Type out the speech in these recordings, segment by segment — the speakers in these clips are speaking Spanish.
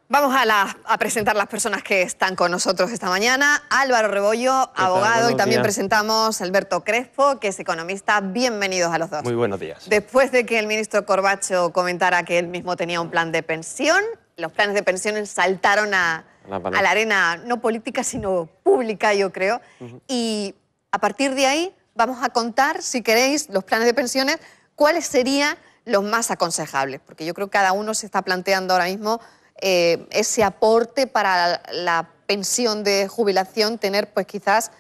Vamos a presentar las personas que están con nosotros esta mañana. Álvaro Rebollo, abogado, y también presentamos a Alberto Crespo, que es economista. Bienvenidos a los dos. Muy buenos días. Después de que el ministro Corbacho comentara que él mismo tenía un plan de pensión, los planes de pensiones saltaron a la arena no política, sino pública, yo creo. Y a partir de ahí vamos a contar, si queréis, los planes de pensiones, cuáles serían los más aconsejables. Porque yo creo que cada uno se está planteando ahora mismo ese aporte para la pensión de jubilación, tener pues quizás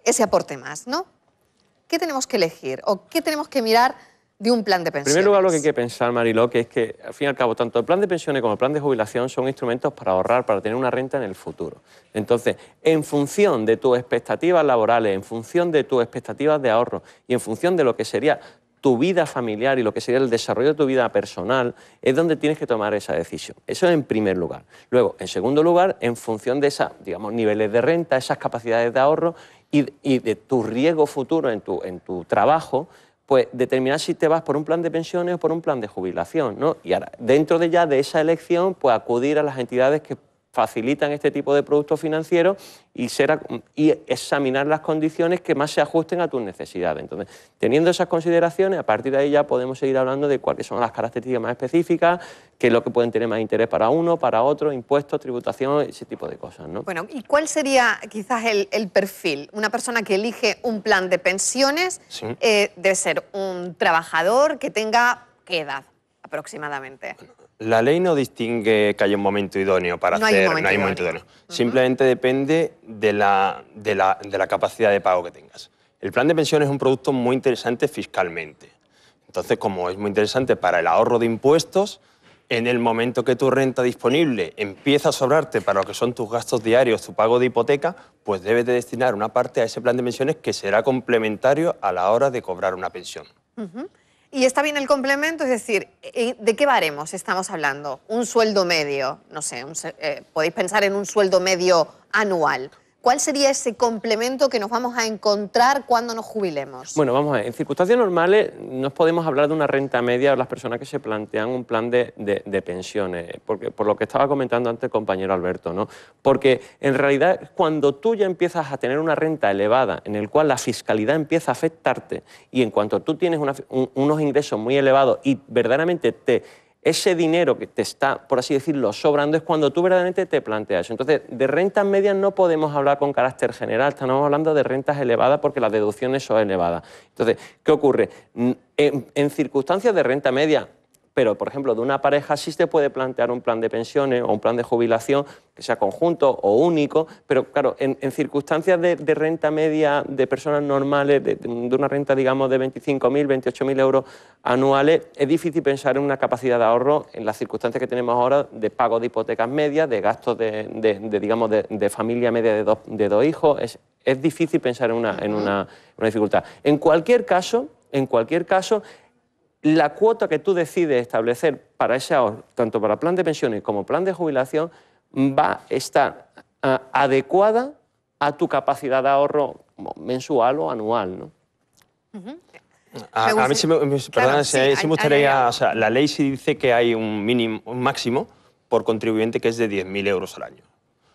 ese aporte más, ¿no? ¿Qué tenemos que elegir o qué tenemos que mirar de un plan de pensiones? En primer lugar, lo que hay que pensar, Mariló, que es que, al fin y al cabo, tanto el plan de pensiones como el plan de jubilación son instrumentos para ahorrar, para tener una renta en el futuro. Entonces, en función de tus expectativas laborales, en función de tus expectativas de ahorro y en función de lo que sería tu vida familiar y lo que sería el desarrollo de tu vida personal, es donde tienes que tomar esa decisión. Eso en primer lugar. Luego, en segundo lugar, en función de esos, digamos, niveles de renta, esas capacidades de ahorro y de tu riesgo futuro en tu trabajo, pues determinar si te vas por un plan de pensiones o por un plan de jubilación, ¿no? Y ahora, dentro de esa elección, pues acudir a las entidades que facilitan este tipo de productos financieros y examinar las condiciones que más se ajusten a tus necesidades. Entonces, teniendo esas consideraciones, a partir de ahí ya podemos seguir hablando de cuáles son las características más específicas, qué es lo que pueden tener más interés para uno, para otro, impuestos, tributación, ese tipo de cosas, ¿no? Bueno, ¿y cuál sería quizás el perfil? Una persona que elige un plan de pensiones, Sí. Debe ser un trabajador que tenga ¿qué edad aproximadamente? La ley no distingue que haya un momento idóneo para hacer... No hay un momento idóneo. Simplemente depende de la capacidad de pago que tengas. El plan de pensiones es un producto muy interesante fiscalmente. Entonces, como es muy interesante para el ahorro de impuestos, en el momento que tu renta disponible empieza a sobrarte para lo que son tus gastos diarios, tu pago de hipoteca, pues debes de destinar una parte a ese plan de pensiones que será complementario a la hora de cobrar una pensión. Y está bien el complemento, es decir, ¿de qué baremos estamos hablando? Un sueldo medio, no sé, podéis pensar en un sueldo medio anual. ¿Cuál sería ese complemento que nos vamos a encontrar cuando nos jubilemos? Bueno, vamos a ver, en circunstancias normales no podemos hablar de una renta media a las personas que se plantean un plan de pensiones, porque, por lo que estaba comentando antes el compañero Alberto, ¿no? Porque en realidad cuando tú ya empiezas a tener una renta elevada en el cual la fiscalidad empieza a afectarte y en cuanto tú tienes unos ingresos muy elevados y verdaderamente ese dinero que te está, por así decirlo, sobrando, es cuando tú verdaderamente te planteas eso. Entonces, de rentas medias no podemos hablar con carácter general, estamos hablando de rentas elevadas porque las deducciones son elevadas. Entonces, ¿qué ocurre? En circunstancias de renta media, pero, por ejemplo, de una pareja sí se puede plantear un plan de pensiones o un plan de jubilación que sea conjunto o único, pero, claro, en circunstancias de renta media de personas normales, de una renta, digamos, de 25.000, 28.000 euros anuales, es difícil pensar en una capacidad de ahorro en las circunstancias que tenemos ahora de pago de hipotecas medias, de gastos digamos, de familia media de dos hijos. Es difícil pensar en una dificultad. En cualquier caso, la cuota que tú decides establecer para ese ahorro, tanto para plan de pensiones como plan de jubilación, va a estar adecuada a tu capacidad de ahorro mensual o anual, ¿no? A mí sí me gustaría, o sea, la ley sí dice que hay un máximo por contribuyente que es de 10.000 euros al año.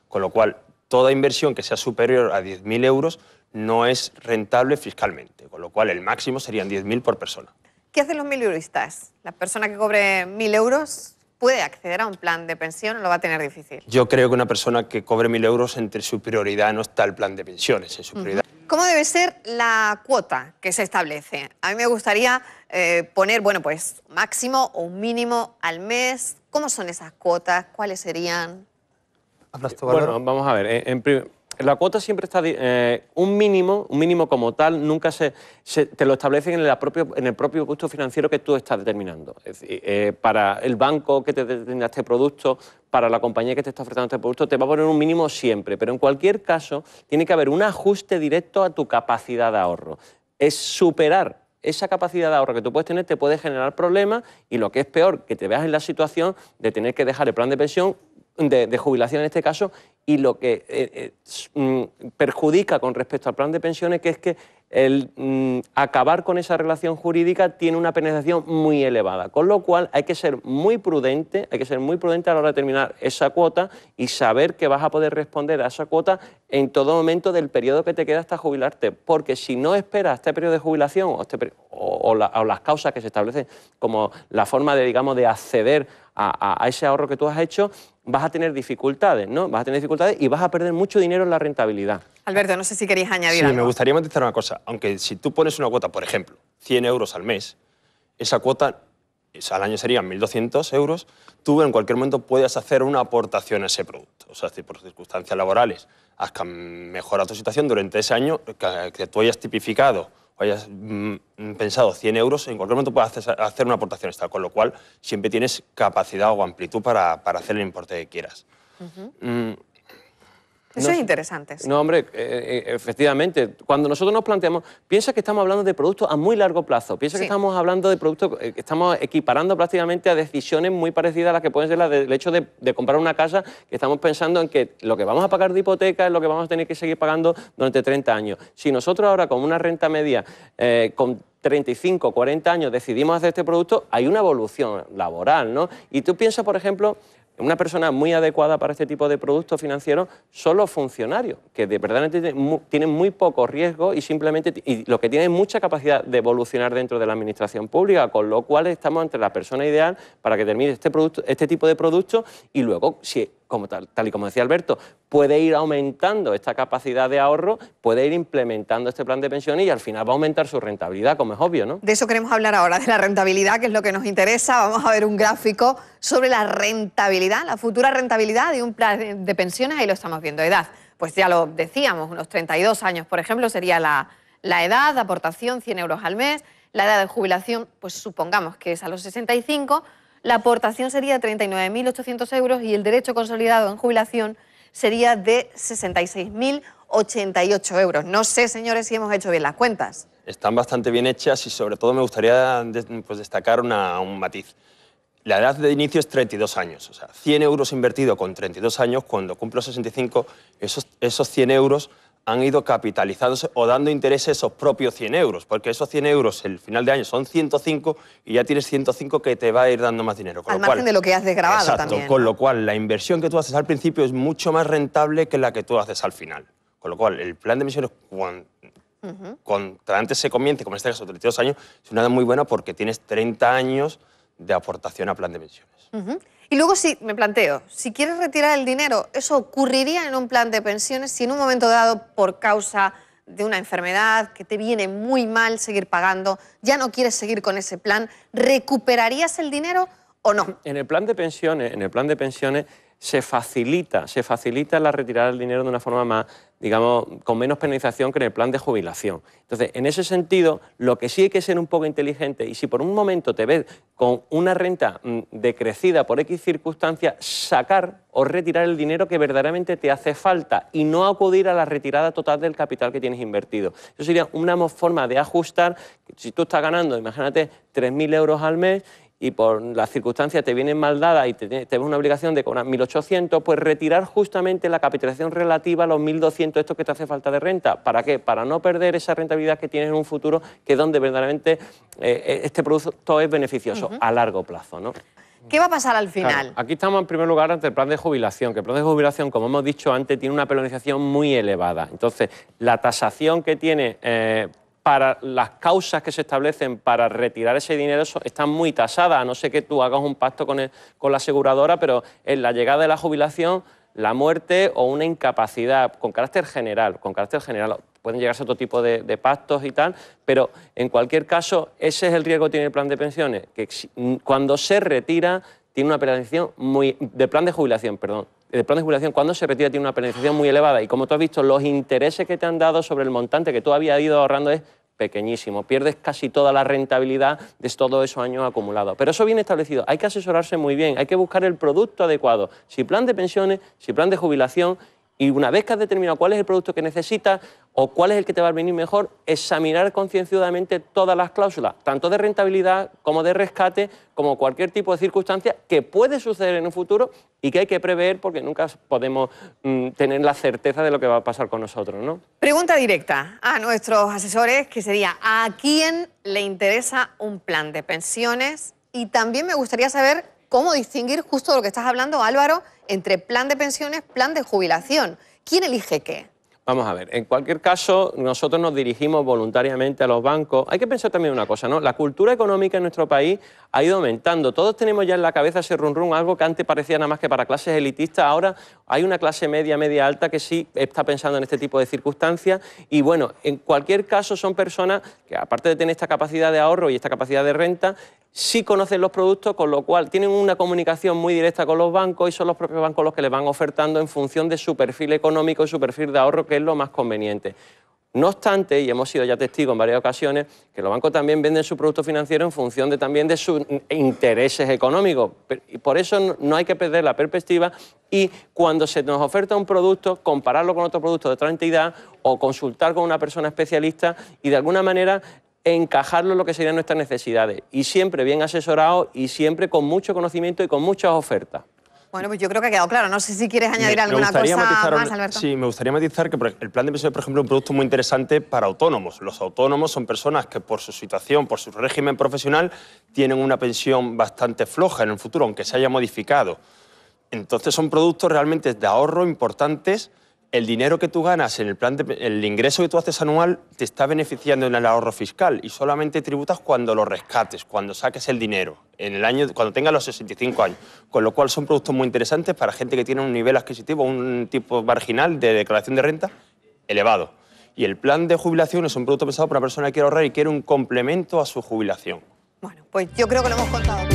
Con lo cual, toda inversión que sea superior a 10.000 euros no es rentable fiscalmente. Con lo cual, el máximo serían 10.000 por persona. ¿Qué hacen los 1.000euristas? ¿La persona que cobre 1.000 euros puede acceder a un plan de pensión o lo va a tener difícil? Yo creo que una persona que cobre 1.000 euros, entre su prioridad no está el plan de pensiones, en su prioridad. ¿Cómo debe ser la cuota que se establece? A mí me gustaría poner, bueno, pues máximo o un mínimo al mes. ¿Cómo son esas cuotas? ¿Cuáles serían? ¿Hablas tú, Álvaro? Bueno, vamos a ver. La cuota siempre está... un mínimo como tal, nunca te lo establecen en el propio producto financiero que tú estás determinando. Es decir, para el banco que te determina este producto, para la compañía que te está ofreciendo este producto, te va a poner un mínimo siempre. Pero en cualquier caso, tiene que haber un ajuste directo a tu capacidad de ahorro. Es superar esa capacidad de ahorro que tú puedes tener, te puede generar problemas y lo que es peor, que te veas en la situación de tener que dejar el plan de pensión, de jubilación en este caso, y lo que perjudica con respecto al plan de pensiones, que es que el acabar con esa relación jurídica tiene una penalización muy elevada, con lo cual hay que ser muy prudente, a la hora de terminar esa cuota y saber que vas a poder responder a esa cuota en todo momento del periodo que te queda hasta jubilarte, porque si no esperas este periodo de jubilación o las causas que se establecen como la forma de, digamos, de acceder a ese ahorro que tú has hecho, vas a tener dificultades, ¿no? Vas a tener dificultades y vas a perder mucho dinero en la rentabilidad. Alberto, no sé si querías añadir algo. Sí, me gustaría matizar una cosa. Aunque si tú pones una cuota, por ejemplo, 100 euros al mes, esa cuota al año serían 1.200 euros, tú en cualquier momento puedes hacer una aportación a ese producto. O sea, si por circunstancias laborales has mejorado tu situación durante ese año, que tú hayas tipificado o hayas pensado 100 euros, en cualquier momento puedes hacer una aportación extra, con lo cual siempre tienes capacidad o amplitud para hacer el importe que quieras. Eso es interesante. Sí. No, hombre, efectivamente, cuando nosotros nos planteamos, piensa que estamos hablando de productos a muy largo plazo, piensa que estamos hablando de productos que estamos equiparando prácticamente a decisiones muy parecidas a las que pueden ser las del hecho de comprar una casa, que estamos pensando en que lo que vamos a pagar de hipoteca es lo que vamos a tener que seguir pagando durante 30 años. Si nosotros ahora con una renta media, con 35, 40 años decidimos hacer este producto, hay una evolución laboral, ¿no? Y tú piensas, por ejemplo, una persona muy adecuada para este tipo de productos financieros son los funcionarios, que de verdad tienen muy poco riesgo y simplemente lo que tienen es mucha capacidad de evolucionar dentro de la administración pública, con lo cual estamos ante la persona ideal para que termine este tipo de productos y luego, si, tal y como decía Alberto, puede ir aumentando esta capacidad de ahorro, puede ir implementando este plan de pensiones y al final va a aumentar su rentabilidad, como es obvio, ¿no? De eso queremos hablar ahora, de la rentabilidad, que es lo que nos interesa. Vamos a ver un gráfico sobre la rentabilidad, la futura rentabilidad de un plan de pensiones. Ahí lo estamos viendo. Edad, pues ya lo decíamos, unos 32 años, por ejemplo, sería la edad de aportación, 100 euros al mes. La edad de jubilación, pues supongamos que es a los 65, la aportación sería de 39.800 euros y el derecho consolidado en jubilación sería de 66.088 euros. No sé, señores, si hemos hecho bien las cuentas. Están bastante bien hechas y sobre todo me gustaría destacar un matiz. La edad de inicio es 32 años, o sea, 100 euros invertido con 32 años, cuando cumplo 65, esos 100 euros han ido capitalizándose o dando interés a esos propios 100 euros, porque esos 100 euros el final de año son 105 y ya tienes 105 que te va a ir dando más dinero. Al margen de lo que has desgravado. Exacto, también. Con lo cual la inversión que tú haces al principio es mucho más rentable que la que tú haces al final. Con lo cual el plan de pensiones, cuanto antes se comience, como en este caso 32 años, es una edad muy buena porque tienes 30 años de aportación a plan de pensiones. Y luego me planteo, si quieres retirar el dinero, ¿eso ocurriría en un plan de pensiones si en un momento dado, por causa de una enfermedad, que te viene muy mal seguir pagando, ya no quieres seguir con ese plan, ¿recuperarías el dinero o no? En el plan de pensiones se facilita la retirada del dinero de una forma más, digamos, con menos penalización que en el plan de jubilación. Entonces, en ese sentido, lo que sí hay que ser un poco inteligente, y si por un momento te ves con una renta decrecida por X circunstancias, sacar o retirar el dinero que verdaderamente te hace falta y no acudir a la retirada total del capital que tienes invertido. Eso sería una forma de ajustar. Si tú estás ganando, imagínate, 3.000 euros al mes, y por las circunstancias te vienen mal dadas y te ves una obligación de cobrar 1.800, pues retirar justamente la capitalización relativa a los 1.200 estos que te hace falta de renta. ¿Para qué? Para no perder esa rentabilidad que tienes en un futuro, que es donde verdaderamente este producto es beneficioso a largo plazo, ¿no? ¿Qué va a pasar al final? Claro, aquí estamos en primer lugar ante el plan de jubilación, que el plan de jubilación, como hemos dicho antes, tiene una penalización muy elevada. Entonces, la tasación que tiene para las causas que se establecen para retirar ese dinero están muy tasadas, a no ser que tú hagas un pacto con la aseguradora, pero en la llegada de la jubilación, la muerte o una incapacidad con carácter general, pueden llegarse a otro tipo de pactos y tal, pero en cualquier caso ese es el riesgo que tiene el plan de pensiones, que cuando se retira tiene una penalización del plan de jubilación, cuando se retira tiene una penalización muy elevada y como tú has visto, los intereses que te han dado sobre el montante que tú habías ido ahorrando es pequeñísimo, pierdes casi toda la rentabilidad de todos esos años acumulados. Pero eso viene establecido, hay que asesorarse muy bien, hay que buscar el producto adecuado, si plan de pensiones, si plan de jubilación, Y una vez que has determinado cuál es el producto que necesitas o cuál es el que te va a venir mejor, examinar concienzudamente todas las cláusulas, tanto de rentabilidad como de rescate, como cualquier tipo de circunstancia que puede suceder en un futuro y que hay que prever porque nunca podemos tener la certeza de lo que va a pasar con nosotros, ¿no? Pregunta directa a nuestros asesores, que sería, ¿a quién le interesa un plan de pensiones? Y también me gustaría saber cómo distinguir, justo de lo que estás hablando, Álvaro, entre plan de pensiones, plan de jubilación. ¿Quién elige qué? Vamos a ver, en cualquier caso, nosotros nos dirigimos voluntariamente a los bancos. Hay que pensar también una cosa, ¿no? La cultura económica en nuestro país ha ido aumentando. Todos tenemos ya en la cabeza ese run, algo que antes parecía nada más que para clases elitistas. Ahora hay una clase media, media alta que sí está pensando en este tipo de circunstancias. Y bueno, en cualquier caso son personas que, aparte de tener esta capacidad de ahorro y esta capacidad de renta, sí conocen los productos, con lo cual tienen una comunicación muy directa con los bancos y son los propios bancos los que les van ofertando en función de su perfil económico y su perfil de ahorro, que es lo más conveniente. No obstante, y hemos sido ya testigos en varias ocasiones, que los bancos también venden su producto financiero en función también de sus intereses económicos. Y por eso no hay que perder la perspectiva y cuando se nos oferta un producto, compararlo con otro producto de otra entidad o consultar con una persona especialista y de alguna manera encajarlo en lo que serían nuestras necesidades. Y siempre bien asesorado y siempre con mucho conocimiento y con muchas ofertas. Bueno, pues yo creo que ha quedado claro. No sé si quieres añadir alguna cosa más, Alberto. Sí, me gustaría matizar que el plan de pensiones, por ejemplo, es un producto muy interesante para autónomos. Los autónomos son personas que por su situación, por su régimen profesional, tienen una pensión bastante floja en el futuro, aunque se haya modificado. Entonces son productos realmente de ahorro importantes. El dinero que tú ganas en el plan, el ingreso que tú haces anual te está beneficiando en el ahorro fiscal y solamente tributas cuando lo rescates, cuando saques el dinero, en el año, cuando tengas los 65 años. Con lo cual son productos muy interesantes para gente que tiene un nivel adquisitivo, un tipo marginal de declaración de renta elevado. Y el plan de jubilación es un producto pensado para una persona que quiere ahorrar y quiere un complemento a su jubilación. Bueno, pues yo creo que lo hemos contado.